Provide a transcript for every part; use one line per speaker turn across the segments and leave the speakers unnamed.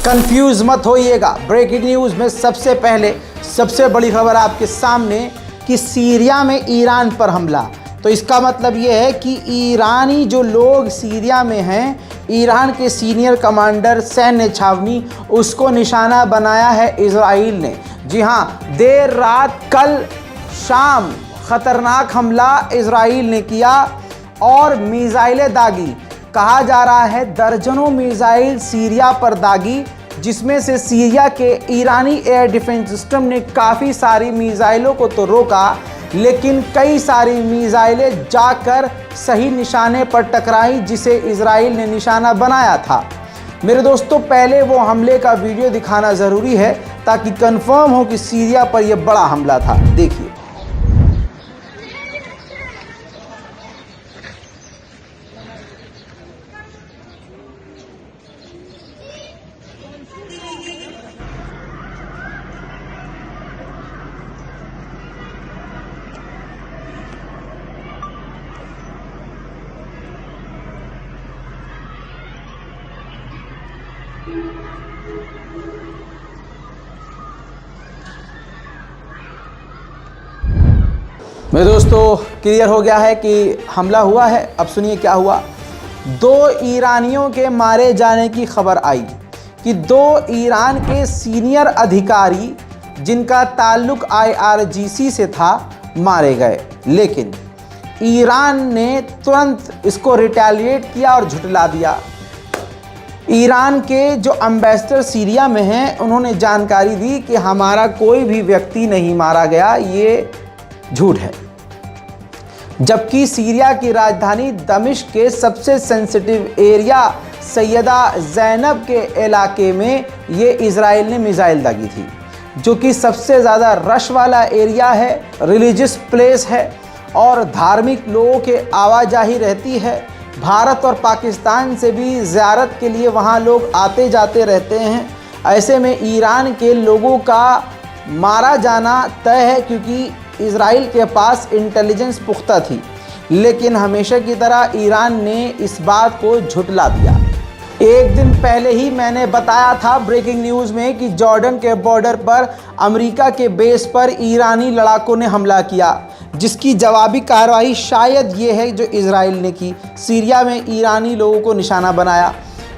Confuse मत होइएगा। Breaking news में सबसे पहले सबसे बड़ी खबर आपके सामने कि सीरिया में ईरान पर हमला। तो इसका मतलब ये है कि ईरानी जो लोग सीरिया में हैं, ईरान के सीनियर कमांडर सैन्य छावनी उसको निशाना बनाया है इजराइल ने। जी हाँ, देर रात कल शाम ख़तरनाक हमला इजराइल ने किया और मिसाइलें दागी। कहा जा रहा है दर्जनों मिसाइल सीरिया पर दागी, जिसमें से सीरिया के ईरानी एयर डिफेंस सिस्टम ने काफ़ी सारी मिसाइलों को तो रोका, लेकिन कई सारी मिसाइलें जाकर सही निशाने पर टकराई जिसे इजराइल ने निशाना बनाया था। मेरे दोस्तों, पहले वो हमले का वीडियो दिखाना ज़रूरी है ताकि कंफर्म हो कि सीरिया पर यह बड़ा हमला था। देखिए। मेरे दोस्तों, क्लियर हो गया है कि हमला हुआ है। अब सुनिए क्या हुआ। 2 ईरानियों के मारे जाने की खबर आई कि 2 ईरान के सीनियर अधिकारी जिनका ताल्लुक IRGC से था मारे गए, लेकिन ईरान ने तुरंत इसको रिटेलिएट किया और झुठला दिया। ईरान के जो एम्बेसडर सीरिया में हैं, उन्होंने जानकारी दी कि हमारा कोई भी व्यक्ति नहीं मारा गया, ये झूठ है। जबकि सीरिया की राजधानी दमिश्क के सबसे सेंसिटिव एरिया सैयदा ज़ैनब के इलाके में ये इजराइल ने मिसाइल दागी थी, जो कि सबसे ज़्यादा रश वाला एरिया है, रिलीजियस प्लेस है और धार्मिक लोगों के आवाजाही रहती है। भारत और पाकिस्तान से भी ज़ियारत के लिए वहाँ लोग आते जाते रहते हैं। ऐसे में ईरान के लोगों का मारा जाना तय है, क्योंकि इजराइल के पास इंटेलिजेंस पुख्ता थी। लेकिन हमेशा की तरह ईरान ने इस बात को झुठला दिया। एक दिन पहले ही मैंने बताया था ब्रेकिंग न्यूज़ में कि जॉर्डन के बॉर्डर पर अमेरिका के बेस पर ईरानी लड़ाकों ने हमला किया, जिसकी जवाबी कार्रवाई शायद ये है जो इजराइल ने की। सीरिया में ईरानी लोगों को निशाना बनाया।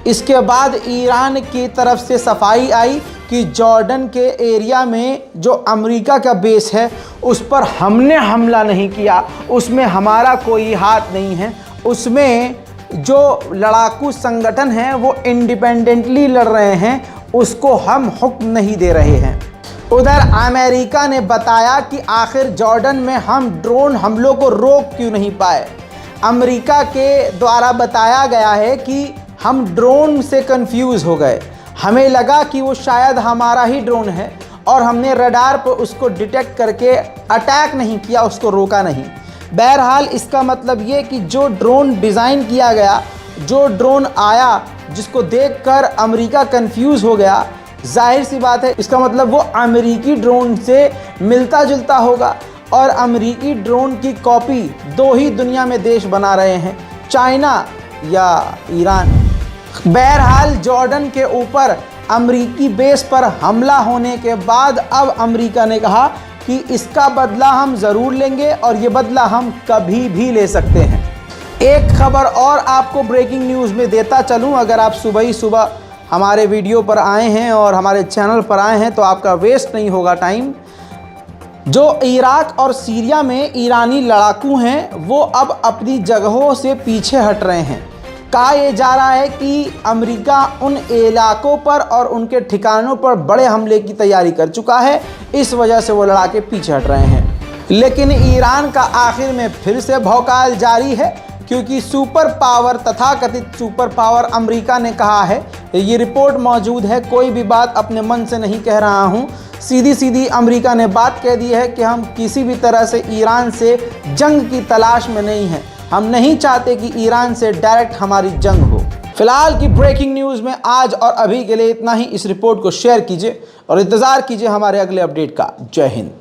इसके बाद ईरान की तरफ से सफाई आई कि जॉर्डन के एरिया में जो अमेरिका का बेस है उस पर हमने हमला नहीं किया, उसमें हमारा कोई हाथ नहीं है। उसमें जो लड़ाकू संगठन हैं वो इंडिपेंडेंटली लड़ रहे हैं, उसको हम हुक्म नहीं दे रहे हैं। उधर अमेरिका ने बताया कि आखिर जॉर्डन में हम ड्रोन हमलों को रोक क्यों नहीं पाए। अमेरिका के द्वारा बताया गया है कि हम ड्रोन से कंफ्यूज हो गए, हमें लगा कि वो शायद हमारा ही ड्रोन है और हमने रडार पर उसको डिटेक्ट करके अटैक नहीं किया, उसको रोका नहीं। बहरहाल इसका मतलब ये कि जो ड्रोन डिज़ाइन किया गया, जो ड्रोन आया जिसको देखकर अमेरिका कंफ्यूज हो गया, जाहिर सी बात है इसका मतलब वो अमेरिकी ड्रोन से मिलता जुलता होगा। और अमेरिकी ड्रोन की कॉपी 2 ही दुनिया में देश बना रहे हैं, चाइना या ईरान। बहरहाल जॉर्डन के ऊपर अमेरिकी बेस पर हमला होने के बाद अब अमेरिका ने कहा कि इसका बदला हम ज़रूर लेंगे और ये बदला हम कभी भी ले सकते हैं। एक खबर और आपको ब्रेकिंग न्यूज़ में देता चलूं, अगर आप सुबह ही सुबह हमारे वीडियो पर आए हैं और हमारे चैनल पर आए हैं तो आपका वेस्ट नहीं होगा टाइम। जो इराक और सीरिया में ईरानी लड़ाकू हैं वो अब अपनी जगहों से पीछे हट रहे हैं। कहा यह जा रहा है कि अमेरिका उन इलाकों पर और उनके ठिकानों पर बड़े हमले की तैयारी कर चुका है, इस वजह से वो लड़ाके पीछे हट रहे हैं। लेकिन ईरान का आखिर में फिर से भौकाल जारी है, क्योंकि सुपर पावर तथाकथित सुपर पावर अमेरिका ने कहा है, ये रिपोर्ट मौजूद है, कोई भी बात अपने मन से नहीं कह रहा हूँ, सीधी सीधी अमेरिका ने बात कह दी है कि हम किसी भी तरह से ईरान से जंग की तलाश में नहीं हैं। हम नहीं चाहते कि ईरान से डायरेक्ट हमारी जंग हो। फिलहाल की ब्रेकिंग न्यूज़ में आज और अभी के लिए इतना ही। इस रिपोर्ट को शेयर कीजिए और इंतज़ार कीजिए हमारे अगले अपडेट का। जय हिंद।